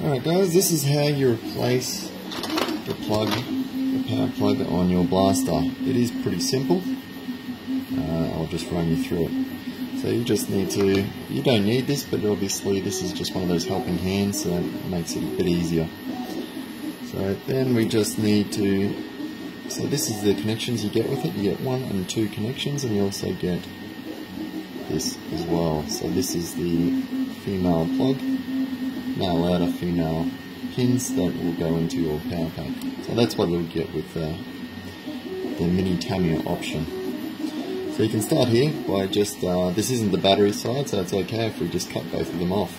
Alright guys, this is how you replace the plug, the power plug on your blaster. It is pretty simple. I'll just run you through it. So you just need to, you don't need this, but obviously this is just one of those helping hands, so it makes it a bit easier. So then we just need to, so this is the connections you get with it. You get 1 and 2 connections, and you also get this as well. So this is the female plug, male outer, female pins that will go into your power pack. So that's what you'll get with the mini-tamiya option. So you can start here by just, this isn't the battery side, so it's okay if we just cut both of them off.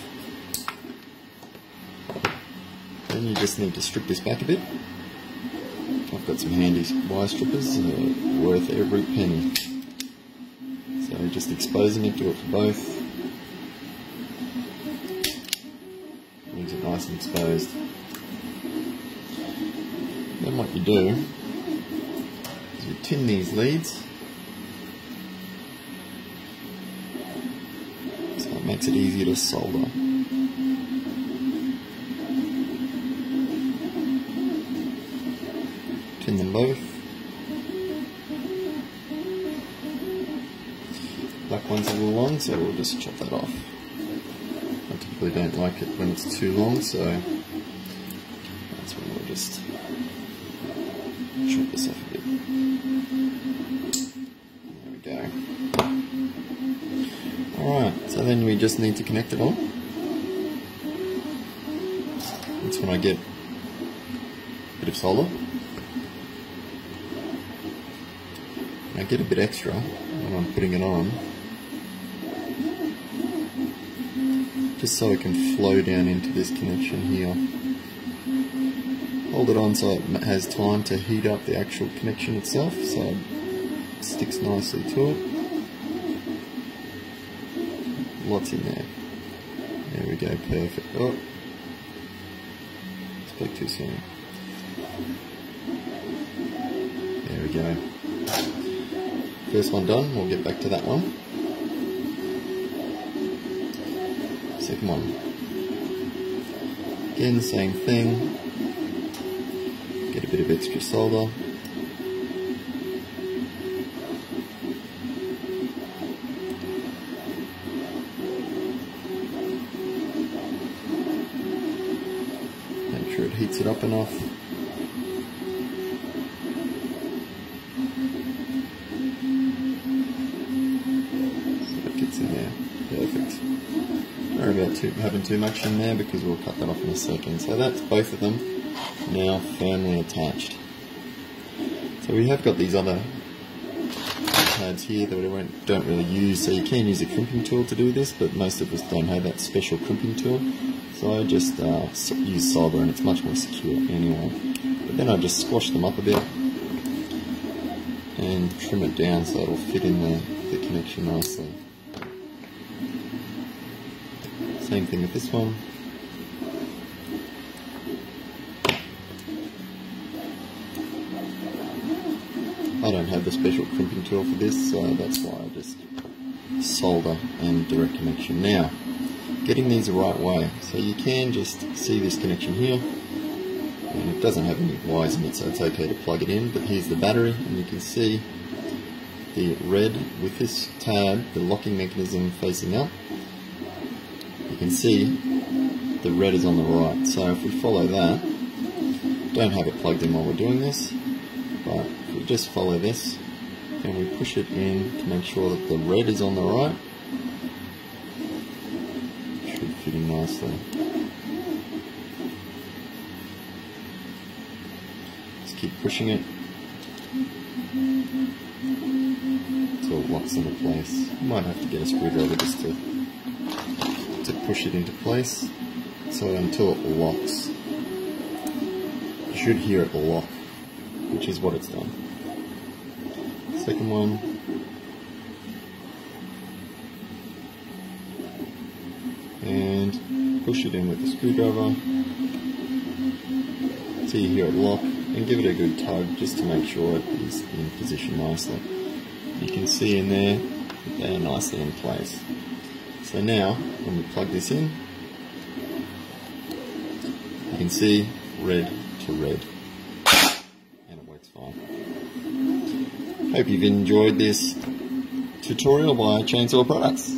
Then you just need to strip this back a bit. I've got some handy wire strippers, worth every penny. So just exposing it, do it for both. Leaves it nice and exposed. Then what you do is you tin these leads. So it makes it easier to solder. Tin them both. Black one's a little long, so we'll just chop that off. I typically don't like it when it's too long, so that's when we'll just chop this off a bit. There we go. Alright, so then we just need to connect it on. That's when I get a bit of solder. I get a bit extra when I'm putting it on, just so it can flow down into this connection here. Hold it on so it has time to heat up the actual connection itself, so it sticks nicely to it. Lots in there. There we go, perfect. Oh, spoke too soon. There we go. First one done, we'll get back to that one. Second one. Again, same thing. Get a bit of extra solder. Make sure it heats it up enough. In there. Perfect. Sorry about having too much in there, because we'll cut that off in a second. So that's both of them now firmly attached. So we have got these other pads here that we don't really use, so you can use a crimping tool to do this, but most of us don't have that special crimping tool. So I just use solder, and it's much more secure anyway. But then I just squash them up a bit and trim it down so it'll fit in the connection nicely. Same thing with this one. I don't have the special crimping tool for this, so that's why I just solder and direct connection. Now, getting these the right way. So you can just see this connection here, and it doesn't have any wires in it, so it's okay to plug it in. But here's the battery, and you can see the red with this tab, the locking mechanism facing up. You can see the red is on the right, so if we follow that, don't have it plugged in while we're doing this, but if we just follow this and we push it in to make sure that the red is on the right, it should fit in nicely. Just keep pushing it until it locks into place. You might have to get a screwdriver just to push it into place, so until it locks. You should hear it lock, which is what it's done. Second one. And push it in with the screwdriver till you hear it lock, and give it a good tug just to make sure it is in position nicely. You can see in there, they're nicely in place. So now, when we plug this in, You can see red to red, and it works fine. Hope you've enjoyed this tutorial by Chainsaw Products.